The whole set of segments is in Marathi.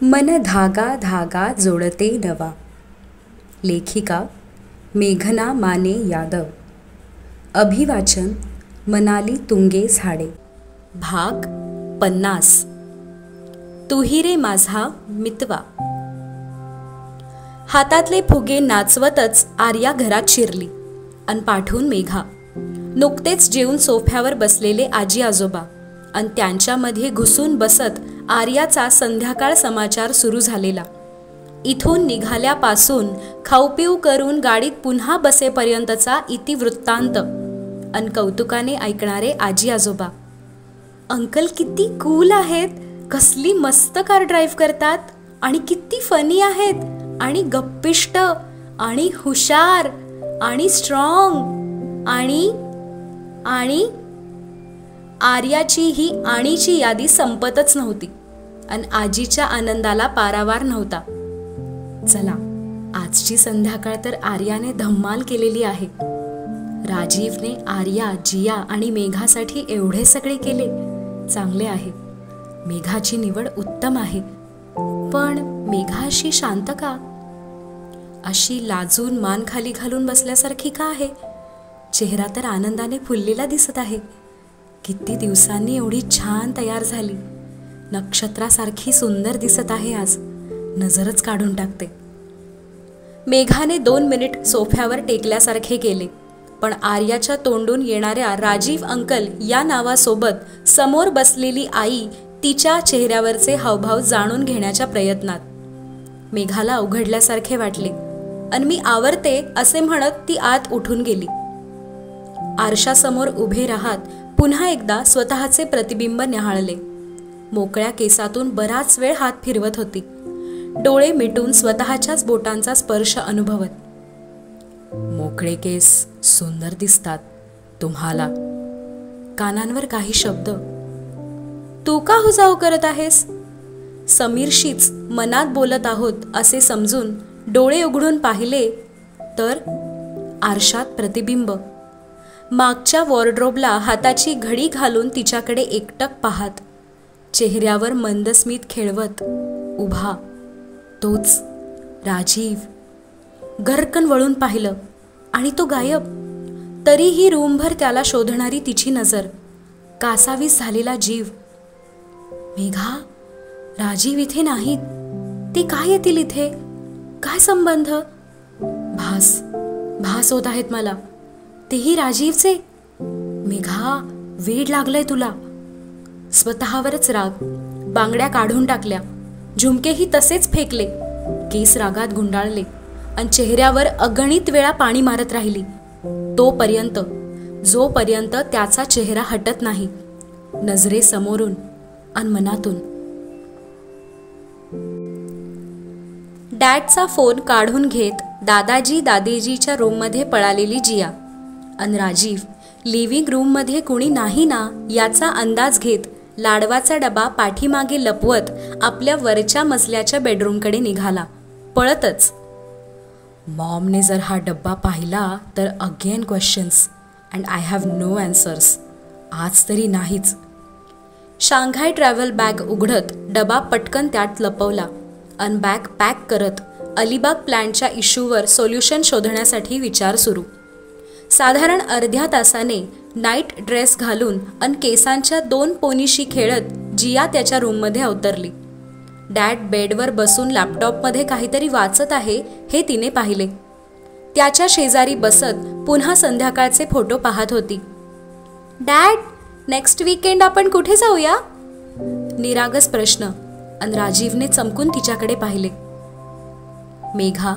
मन धागा धागा जोडते नवा. लेखिका मेघना माने यादव. अभिवाचन मनाली तुंगे झाडे. भाग 50. तुही रे माझा मितवा. हातातले फुगे नाचवतच आर्या घरात शिरली अन पाठवून मेघा. नुकतेच जेवून सोफ्यावर बसलेले आजी आजोबा अन त्यांच्यामध्ये घुसून बसत आर्याचा संध्याकाळ समाचार सुरू झालेला. इथून निघाल्यापासून खाऊपिऊ करून गाडीत पुन्हा बसेपर्यंतचा इतिवृत्तांत अन कौतुकाने ऐकणारे आजी आजोबा. अंकल किती कूल आहेत, कसली मस्त कार ड्राईव्ह करतात आणि किती फनी आहेत आणि गप्पिष्ट आणि हुशार आणि स्ट्रॉंग आणि आणि आर्याची ही आणीची यादी संपतच नव्हती आणि आजीच्या आनंदाला पारावार नव्हता. चला, आजची संध्याकाळ तर आर्याने धम्माल केलेली आहे. राजीवने आर्या, जिया आणि मेघासाठी एवढे सगळे केले. चांगले आहे. मेघाची निवड उत्तम आहे. पण मेघा अशी शांत का? अशी लाजून मान खाली घालून बसल्यासारखी का आहे? चेहरा तर आनंदाने फुललेला दिसत आहे. किती दिवसांनी एवढी छान तयार झाली. नक्षत्रासारखी सुंदर दिसत आहे आज. नजरच काढून टाकते. मेघाने 2 मिनिट सोफ्यावर टेकल्यासारखे केले, पण आर्याच्या तोंडून येणाऱ्या राजीव अंकल या नावासोबत समोर बसलेली आई तिच्या चेहऱ्यावरचे हावभाव जाणून घेण्याच्या प्रयत्नात. मेघाला अवघडल्यासारखे वाटले आणि मी आवरते असे म्हणत ती आत उठून गेली. आरशासमोर उभे राहत पुन्हा एकदा स्वतःचे प्रतिबिंब न्याहाळले. मोकळ्या केसातून बराच वेळ हात फिरवत होती, डोळे मिटून स्वतःच्याच बोटांचा स्पर्श अनुभवत. मोकळे केस सुंदर दिसतात तुम्हाला. कानांवर काही शब्द. तू का हुजाऊ करत आहेस? समीरशीच मनात बोलत आहोत असे समजून डोळे उघडून पाहिले तर आरशात प्रतिबिंब. मागच्या वॉर्ड्रोबला हाताची घडी घालून तिच्याकडे एकटक पाहत, चेहऱ्यावर मंदस्मित खेळवत उभा तोच राजीव. गर्रकन वळून पाहिलं आणि तो गायब. तरीही रूमभर त्याला शोधणारी तिची नजर. कासावीस झालेला जीव. मेघा, राजीव इथे नाहीत. ते काय येतील इथे? काय संबंध? भास होत आहेत मला. तेही राजीवचे. मेघा, वेड लागलंय तुला. स्वतःवरच राग. बांगड्या काढून टाकल्या. झुमकेही तसेच फेकले. केस रागात गुंडाळले आणि चेहऱ्यावर अगणित वेळा पाणी मारत राहिली. जोपर्यंत त्याचा चेहरा हटत नाही, नजरे समोरून आणि मनातून. डॅडचा फोन काढून घेत दादाजीच्या रूममध्ये पळालेली जिया आणि राजीव लिव्हिंग रूममध्ये कुणी नाही ना याचा अंदाज घेत लाडवाचा डबा पाठीमागे लपवत आपल्या वरच्या मजल्याच्या बेडरूमकडे निघाला, पळतच. मॉमने जर हा डब्बा पाहिला तर again questions and I have no answers. आज तरी नाहीच. शांघाय ट्रॅव्हल बॅग उघडत डबा पटकन त्यात लपवला अन बॅग पॅक करत अलिबाग प्लॅनच्या इश्यूवर सोल्युशन शोधण्यासाठी विचार सुरू. साधारण अर्ध्या तासाने नाईट ड्रेस घालून अन केसांच्या 2 पोनीशी खेळत जिया त्याच्या रूममध्ये अवतरली. डॅड बेडवर बसून लॅपटॉपमध्ये काहीतरी वाचत आहे हे तिने पाहिले. त्याच्या शेजारी बसत पुन्हा संध्याकाळचे फोटो पाहत होती. डॅड, नेक्स्ट वीकेंड आपण कुठे जाऊया? निरागस प्रश्न अन राजीवने चमकून तिच्याकडे पाहिले. मेघा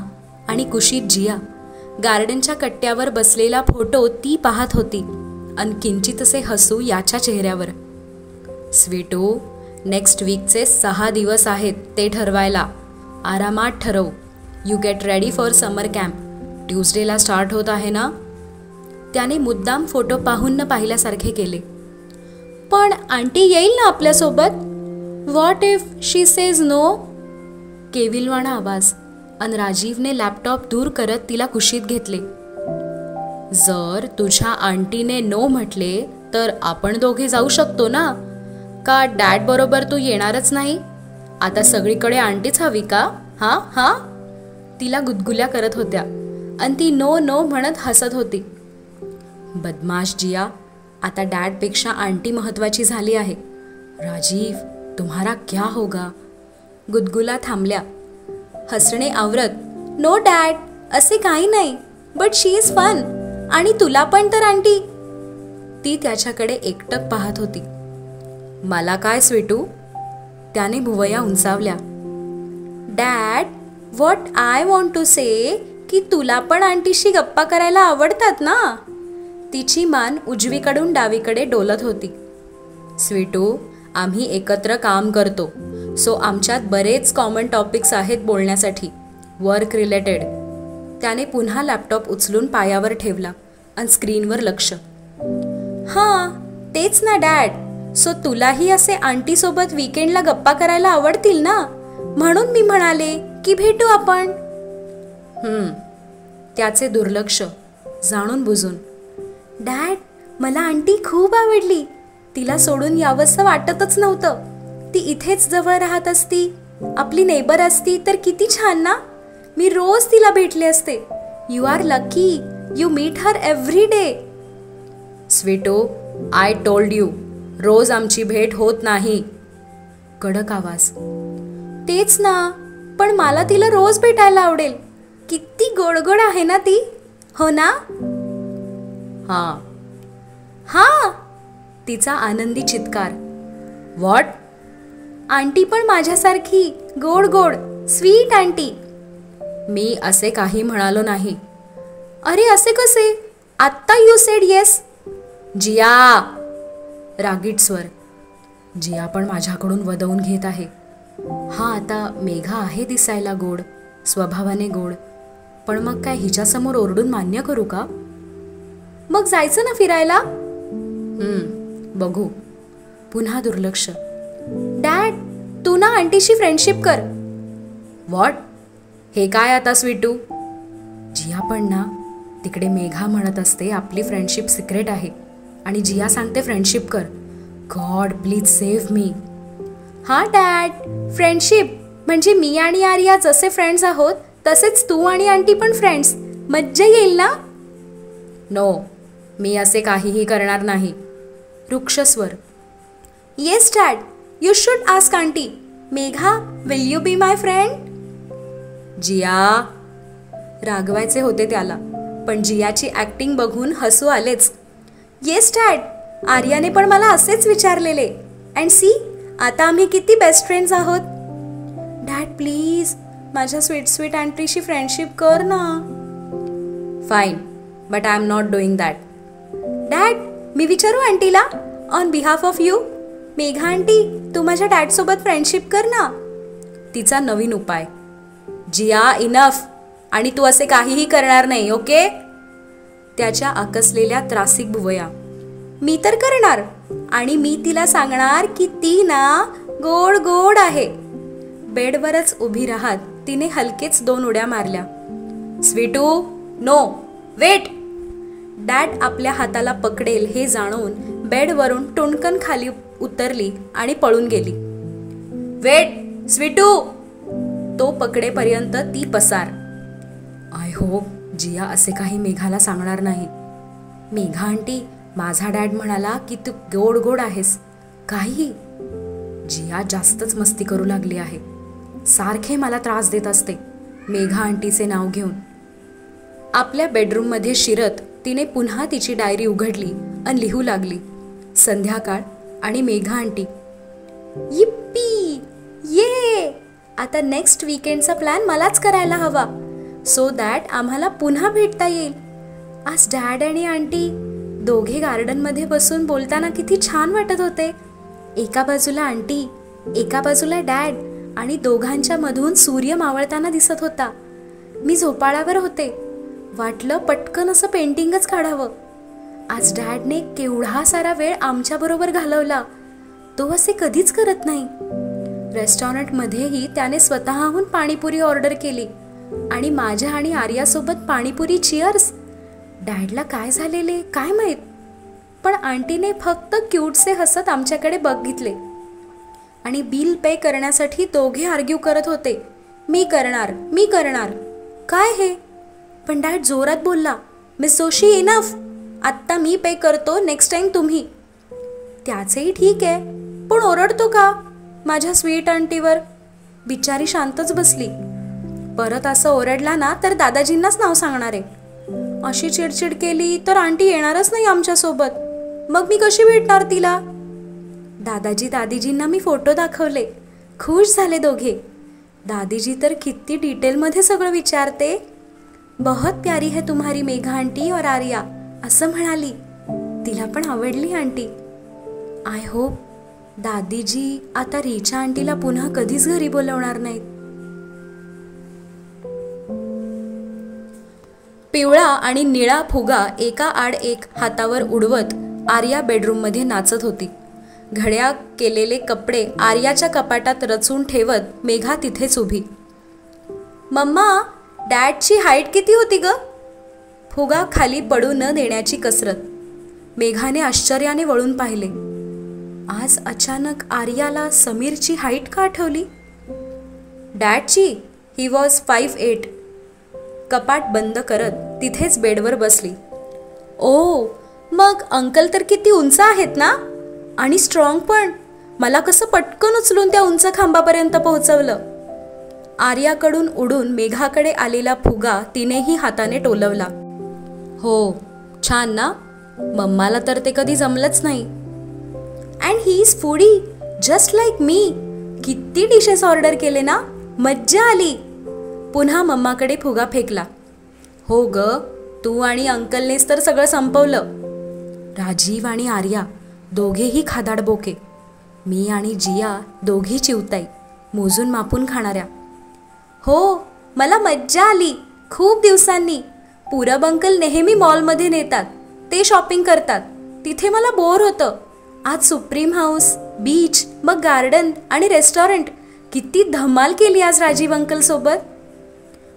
आणि कुशीत जिया गार्डनच्या कट्ट्यावर बसलेला फोटो ती पाहत होती अन किंचितसे हसू याच्या चेहऱ्यावर. स्वीटू, नेक्स्ट वीकचे 6 दिवस आहेत ते ठरवायला. आरामात ठरव. You get ready for summer camp. ट्यूजडेला स्टार्ट होत आहे ना? त्याने मुद्दाम फोटो पाहून न पाहिल्यासारखे केले. पण आंटी येईल ना आपल्यासोबत? What if she says no? केविलवाणा आवाज अन राजीवने लॅपटॉप दूर करत तिला कुशीत घेतले. जर तुझ्या आंटीने नो म्हटले तर आपण दोघे जाऊ शकतो ना? का डॅड बरोबर तू येणारच नाही? आता सगळीकडे आंटीच हवी का? हां हां, तिला गुदगुल्या करत होत्या आणि ती नो नो म्हणत हसत होती. बदमाश जिया, आता डॅडपेक्षा आंटी महत्वाची झाली आहे. राजीव, तुम्हारा क्या होगा? गुदगुला थांबल्या. हसणे आवरत, नो डॅड, असे काही नाही, बट शी इज फन. आणि तुला पण तर आंटी. ती त्याच्याकडे एकटक पाहत होती. मला काय स्वीटू? त्याने भुवया उंचावल्या. Dad, what I want to say की तुला पण आंटीशी गप्पा करायला आवडतात ना? तिची मान उजवीकडून डावीकडे डोलत होती. स्वीटू, आम्ही एकत्र काम करतो, सो आमच्यात बरेच कॉमन टॉपिक्स आहेत बोलण्यासाठी, वर्क रिलेटेड. त्याने पुन्हा लॅपटॉप उचलून पायावर ठेवला आणि स्क्रीनवर लक्ष. हां, तेच ना डॅड. सो तुलाही असे आंटीसोबत वीकेंडला गप्पा करायला आवडतील ना? म्हणून मी म्हणाले की भेटू आपण. त्याचे दुर्लक्ष, जाणून बुजून. डॅड, मला आंटी खूप आवडली. तिला सोडून यावंसं वाटतच नव्हतं. ती इथेच जवळ राहत असती, आपली नेबर असती तर किती छान ना. मी रोज तिला भेटले असते. You are lucky, you meet her every day. स्वीटू, आय टोल्ड यू, रोज आमची भेट होत नाही. कडक आवाज. तेच ना, पण मला तिला रोज भेटायला आवडेल. किती गोड आहे ना ती, हो ना? हां हां, तिचा आनंदी चित्कार. व्हॉट? आंटी पण माझ्यासारखी गोड गोड स्वीट आंटी. मी असे काही म्हणालो नाही. अरे असे कसे? आत्ता यू सेड येस. जिया, रागीट स्वर. जिया पण माझ्याकडून वदवून घेत आहे. हा, आता मेघा आहे दिसायला गोड, स्वभावाने गोड, पण मग काय हिच्यासमोर ओरडून मान्य करू का? मग जायचं ना फिरायला? बघू. पुन्हा दुर्लक्ष. डॅड, तू ना आंटीशी फ्रेंडशिप कर. व्हॉट? हे काय आता स्वीटू? जिया पण ना, तिकडे मेघा म्हणत असते आपली फ्रेंडशिप सिक्रेट आहे आणि जिया सांगते फ्रेंडशिप कर. गॉड प्लीज सेव्ह मी. हा डॅड, फ्रेंडशिप म्हणजे मी आणि आर्या जसे फ्रेंड्स आहोत तसेच तू आणि आंटी पण फ्रेंड्स. मज्जा येईल ना? नो, मी असे काहीही करणार नाही. रुक्ष स्वर. Yes dad, you should ask aunty. Megha, will you be my friend? Jiya. रागवायचे होते त्याला, पण जियाची ॲक्टिंग बघून हसू आलेच. येस डॅड, आर्याने पण मला असेच विचारलेले. अँड सी, आता आम्ही किती बेस्ट फ्रेंड्स आहोत. डॅड प्लीज, माझ्या स्वीट स्वीट आंटीशी फ्रेंडशिप कर ना. Fine, but I am not doing that. Dad, मी विचारू आंटीला on behalf of you. Megha aunty, तू माझ्या डॅडसोबत फ्रेंडशिप कर ना. तिचा नवीन उपाय. जिया, इनफ. आणि तू असे काहीही करणार नाही, ओके? त्याच्या आकसलेल्या त्रासिक भुवया. मी तर करणार, आणि मी तिला सांगणार की ती ना गोड गोड आहे. बेडवरच उभी राहत तिने हलकेच 2 उड्या मारल्या. Sweetu, no, weight. डॅड आपल्या हाताला पकडेल हे जाणून बेडवरून टुणकन खाली उतरली आणि पळून गेली. वेट स्वीटू. तो पकडेपर्यंत ती पसार. आय होप जिया असे काही मेघाला सांगणार नाही. मेघा आंटी, माझा डॅड म्हणाला की तू गोड गोड आहेस. काही. जिया जास्तच मस्ती करू लागली आहे. सारखे मला त्रास देत असते मेघा आंटीचे नाव घेऊन. आपल्या बेडरूममध्ये शिरत तिने पुन्हा तिची डायरी उघडली आणि लिहू लागली. संध्याकाळ आणि मेघा आंटी. yippee, ये. आता नेक्स्ट वीकेंडचा प्लॅन मलाच करायला हवा, सो दॅट आम्हाला पुन्हा भेटता येईल. आज डॅड आणि आंटी दोघे गार्डनमध्ये बसून बोलताना किती छान वाटत होते. एका बाजूला आंटी, एका बाजूला डॅड, आणि दोघांच्या मधून सूर्य मावळताना दिसत होता. मी झोपाळ्यावर होते. वाटलं पटकन असं पेंटिंगच काढावं. आज डॅडने केवढा सारा वेळ आमच्याबरोबर घालवला. तो असे कधीच करत नाही. रेस्टॉरंटमध्येही त्याने स्वतःहून पाणीपुरी ऑर्डर केली आणि माझ्या आणि आर्यासोबत पाणीपुरी चिअर्स. डॅडला काय झालेले काय माहीत, पण आंटीने फक्त क्यूटसे हसत आमच्याकडे बघितले. आणि बिल पे करण्यासाठी दोघे आर्ग्यू करत होते. मी करणार, मी करणार. काय हे? पण डॅड जोरात बोलला, मिस जोशी इनफ, आत्ता मी पे करतो, नेक्स्ट टाइम तुम्ही. त्याचेही ठीक आहे, पण ओरडतो का माझ्या स्वीट आंटीवर? बिचारी शांतच बसली. परत असं ओरडला ना तर दादाजींनाच नाव सांगणार आहे. अशी चिडचिड केली तर आंटी येणारच नाही आमच्यासोबत. मग मी कशी भेटणार तिला? दादीजींना मी फोटो दाखवले. खुश झाले दोघे. दादीजी तर किती डिटेलमध्ये सगळं विचारते. बहुत प्यारी है तुम्हारी मेघा आंटी और आर्या, असं म्हणाली. तिला पण आवडली आंटी. आय होप दादीजी आता रिचा आंटीला पुन्हा कधीच घरी बोलवणार नाहीत. पिवळा आणि निळा फुगा एका आड एक हातावर उडवत आर्या बेडरूममध्ये नाचत होती. घड्या केलेले कपडे आर्याच्या कपाटात रचून ठेवत मेघा तिथेच उभी. मम्मा, डॅडची हाईट किती होती ग? फुगा खाली पडू न देण्याची कसरत. मेघाने आश्चर्याने वळून पाहिले. आज अचानक आर्याला समीरची हाईट का आठवली? डॅडची? He was 5'8". कपाट बंद करत तिथेच बेडवर बसली. ओ, मग अंकल तर किती उंच आहेत ना, आणि स्ट्रॉंग पण. मला कसं पटकन उचलून त्या उंच खांबापर्यंत पोहोचवलं. आर्याकडून उडून मेघाकडे आलेला फुगा तिनेही हाताने टोलवला. हो, छान ना. मम्माला तर ते कधी जमलंच नाही. And he is foodie just like me. किती डिशेस ऑर्डर केले ना, मज्जा आली. पुन्हा मम्माकडे फुगा फेकला. हो ग, तू आणि अंकलनेच तर सगळं संपवलं. राजीव आणि आर्या दोघेही खादाड बोके. मी आणि जिया दोघी चिवताई, मोजून मापून खाणाऱ्या. हो, मला मज्जा आली खूप दिवसांनी. पूरब अंकल नेहमी मॉलमध्ये नेतात, ते शॉपिंग करतात. तिथे मला बोर होतं. आज सुप्रीम हाऊस, बीच, मग गार्डन आणि रेस्टॉरंट. किती धमाल केली आज राजीव अंकल सोबत.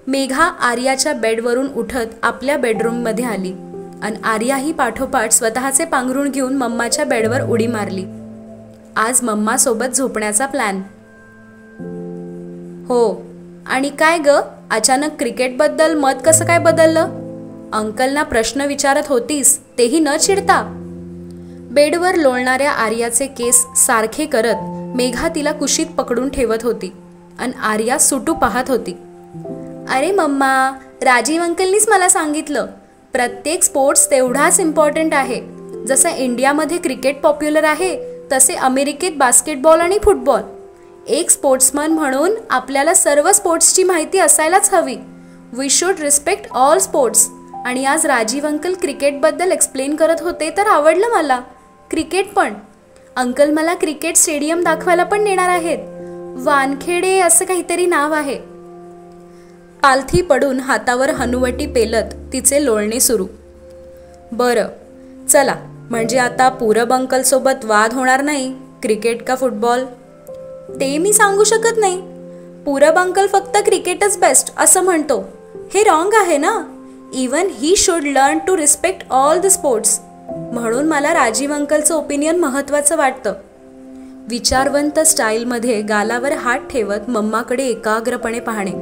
मेघा आर्याच्या बेडवरून उठत आपल्या बेडरूममध्ये आली आणि आर्याही पाठोपाठ स्वतःचे पांघरूण घेऊन मम्माच्या बेडवर उडी मारली. आज मम्मा सोबत झोपण्याचा प्लॅन. हो, आणि काय ग, अचानक क्रिकेटबद्दल मत कसं काय बदललं? अंकलना प्रश्न विचारत होतीस तेही न चिडता. बेडवर लोळणाऱ्या आर्याचे केस सारखे करत मेघा तिला कुशीत पकडून ठेवत होती आणि आर्या सुटू पाहत होती. अरे मम्मा, राजीव अंकलनीच मला सांगितलं, प्रत्येक स्पोर्ट्स तेवढाच इम्पॉर्टंट आहे. जसं इंडियामध्ये क्रिकेट पॉप्युलर आहे, तसे अमेरिकेत बास्केटबॉल आणि फुटबॉल. एक स्पोर्ट्समन म्हणून आपल्याला सर्व स्पोर्ट्सची माहिती असायलाच हवी. We should respect all sports. आणि आज राजीव अंकल क्रिकेटबद्दल एक्सप्लेन करत होते तर आवडलं मला. क्रिकेट पण. अंकल मला क्रिकेट स्टेडियम दाखवायला पण नेणार आहेत. वानखेडे असं काहीतरी नाव आहे. पालथी पडून हातावर हनुवटी पेलत तिचे लोळणे सुरू. बरं, चला, म्हणजे आता पूरब अंकल सोबत वाद होणार नाही. क्रिकेट का फुटबॉल ते मी सांगू शकत नाही. पूरब अंकल फक्त क्रिकेटच बेस्ट असं म्हणतो. हे रॉंग आहे ना. Even he should learn to respect all the sports. म्हणून मला राजीव अंकलचं ओपिनियन महत्त्वाचं वाटतं. विचारवंत स्टाईलमध्ये गालावर हात ठेवत मम्माकडे एकाग्रपणे पाहणे.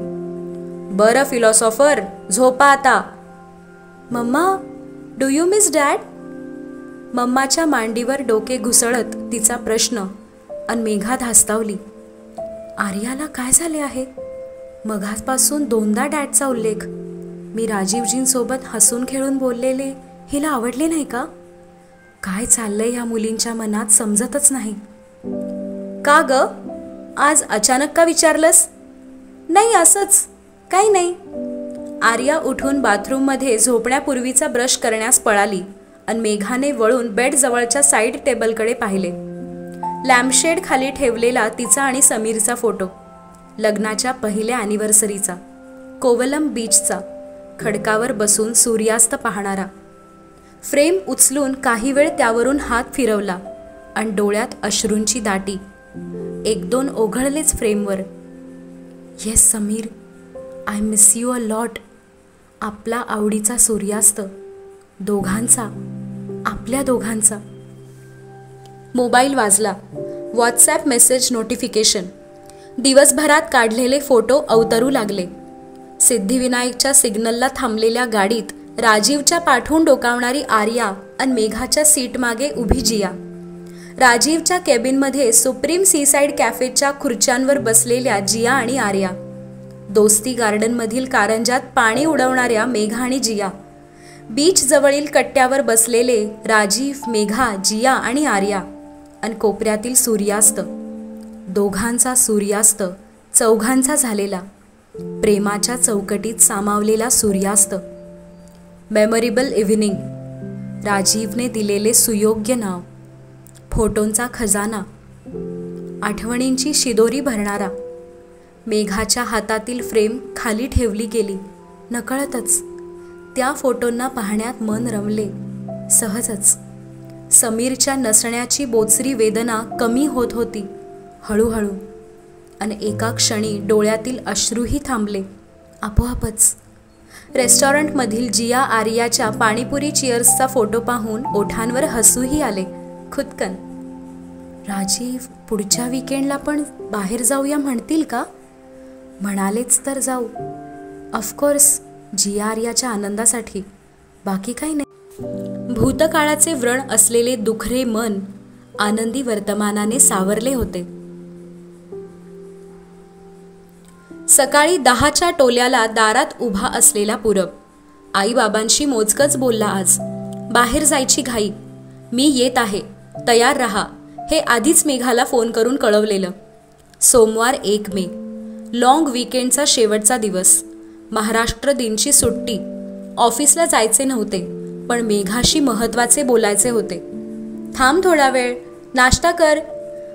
बरं फिलॉसॉफर, झोपा आता. Mamma, do you miss dad? मम्माच्या मांडीवर डोके घुसळत तिचा प्रश्न आणि मेघा धास्तावली. आर्याला काय झाले आहे? मघापासून 2दा डॅडचा उल्लेख. मी राजीवजींसोबत हसून खेळून बोललेले हिला आवडले नाही का? काय चाललंय ह्या मुलींच्या मनात समजतच नाही. का ग, आज अचानक का विचारलंस? नाही, असंच काही नाही. आर्या उठून बाथरूममध्ये झोपण्यापूर्वीचा ब्रश करण्यास पळाली आणि मेघाने वळून बेड जवळच्या साईड टेबलकडे पाहिले. लॅम्पशेड खाली ठेवलेला तिचा आणि समीरचा फोटो. लग्नाच्या पहिल्या ॲनिव्हर्सरीचा, कोवलम बीचचा, खडकावर बसून सूर्यास्त पाहणारा. फ्रेम उचलून काही वेळ त्यावरून हात फिरवला आणि डोळ्यात अश्रूंची दाटी. 1-2 ओघळलेच फ्रेमवर. Yes Sameer, I miss you a lot. आपला आवडीचा सूर्यास्त, दोघांचा, आपल्या दोघांचा. मोबाईल वाजला. WhatsApp message notification. दिवसभरात काढलेले फोटो अवतरू लागले. सिद्धिविनायकच्या सिग्नलला थांबलेल्या गाडीत राजीवच्या पाठून डोकावणारी आर्या आणि मेघाच्या सीट मागे उभी जिया. राजीवच्या केबिनमध्ये सुप्रीम सीसाइड कॅफेच्या खुर्च्यांवर बसलेल्या जिया आणि आर्या. दोस्ती गार्डनमधील कारंजात पाणी उडवणाऱ्या मेघा आणि जिया. बीच जवळील कट्ट्यावर बसलेले राजीव, मेघा, जिया आणि आर्या. आणि कोपऱ्यातील सूर्यास्त, दोघांचा सूर्यास्त, चौघांचा झालेला, प्रेमाच्या चौकटीत सामावलेला सूर्यास्त. Memorable evening. राजीवने दिलेले सुयोग्य नाव. फोटोंचा खजाना, आठवणींची शिदोरी भरणारा. मेघाच्या हातातील फ्रेम खाली ठेवली गेली नकळतच. त्या फोटोंना पाहण्यात मन रमले सहजच. समीरच्या नसण्याची बोचरी वेदना कमी होत होती हळूहळू. आणि एका क्षणी डोळ्यातील अश्रूही थांबले आपोआपच. रेस्टॉरंटमधील जिया आर्याच्या पाणीपुरी चिअर्सचा फोटो पाहून ओठांवर हसूही आले खुदकन. राजीव पुढच्या वीकेंडला पण बाहेर जाऊया म्हणतील का? म्हणालेच तर जाऊ. ऑफकोर्स जिया आर्याच्या आनंदासाठी, बाकी काही नाही. भूतकाळाचे व्रण असलेले दुखरे मन आनंदी वर्तमानाने सावरले होते. सकाळी 10च्या टोल्याला दारात उभा असलेला पूरब आईबाबांशी मोजकच बोलला. आज बाहेर जायची घाई, मी येत आहे, तयार रहा, हे आधीच मेघाला फोन करून कळवलेलं. सोमवार 1 मे, लॉंग वीकेंडचा शेवटचा दिवस. महाराष्ट्र दिनची सुट्टी. ऑफिसला जायचे नव्हते, पण मेघाशी महत्त्वाचे बोलायचे होते. थांब थोडा वेळ, नाश्ता कर.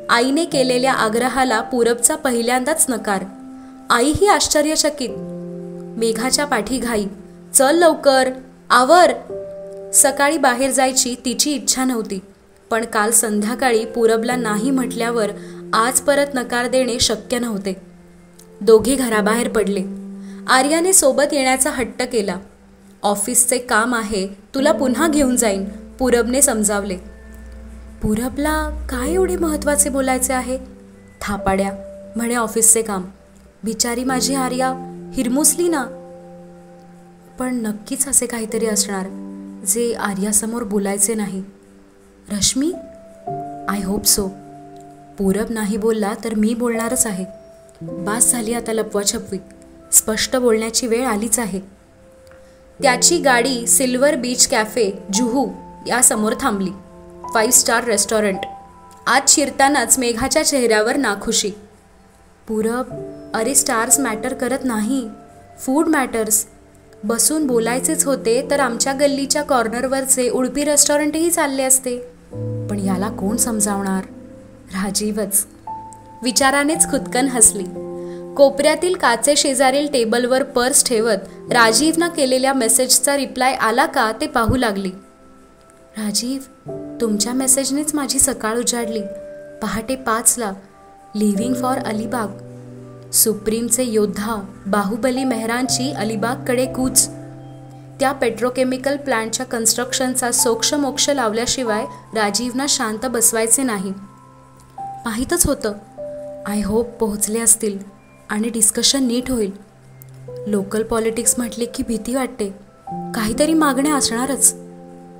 आईने केलेल्या आग्रहाला पूरबचा पहिल्यांदाच नकार. आईही आश्चर्यचकित. मेघाच्या पाठी घाई, चल लवकर, आवर. सकाळी बाहेर जायची तिची इच्छा नव्हती, पण काल संध्याकाळी पूरबला नाही म्हटल्यावर आज परत नकार देणे शक्य नव्हते. दोघे घराबाहेर पडले. आर्याने सोबत येण्याचा हट्ट केला. ऑफिसचे काम आहे, तुला पुन्हा घेऊन जाईन, पूरबने समजावले. पूरबला काय एवढे महत्त्वाचे बोलायचे आहे? थापाड्या म्हणे ऑफिसचे काम. बिचारी माझी आर्या हिरमुसली ना. पण नक्कीच असे काहीतरी असणार जे आर्यासमोर बोलायचे नाही. Rashmi, I hope so. पूरब नाही बोलला तर मी बोलणारच आहे. बास झाली आता लपवाछपवी, स्पष्ट बोलण्याची वेळ आलीच आहे. त्याची गाडी सिल्वर बीच कॅफे जुहू या समोर थांबली. 5 स्टार रेस्टॉरंट. आत शिरतानाच मेघाच्या चेहऱ्यावर नाखुशी. पूरब, अरे स्टार्स मॅटर करत नाही, फूड मॅटर्स. बसून बोलायचेच होते तर आमच्या गल्लीच्या कॉर्नरवरचे उडपी रेस्टॉरंटही चालले असते. पण याला कोण समजावणार? राजीवच. विचारानेच खुदकन हसली. कोपऱ्यातील काचे शेजारील टेबलवर पर्स ठेवत राजीवनं केलेल्या मेसेजचा रिप्लाय आला का ते पाहू लागली. राजीव, तुमच्या मेसेजनेच माझी सकाळ उजाडली. पहाटे 5ला लिव्हिंग फॉर अलिबाग. सुप्रीमचे योद्धा बाहुबली मेहरांची अलिबागकडे कूच. त्या पेट्रोकेमिकल प्लांटच्या कन्स्ट्रक्शनचा सोक्षमोक्ष लावल्याशिवाय राजीवना शांत बसवायचे नाही. माहीतच होतं. आय होप पोहोचले असतील आणि डिस्कशन नीट होईल. लोकल पॉलिटिक्स म्हटले की भीती वाटते. काहीतरी मागण्या असणारच.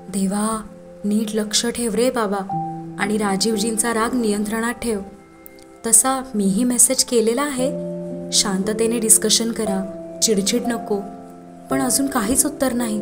देवा, नीट लक्ष ठेव रे बाबा, आणि राजीवजींचा राग नियंत्रणात ठेव. तसा मीही मेसेज केलेला आहे, शांततेने डिस्कशन करा, चिडचिड नको. पण अजून काहीच उत्तर नाही.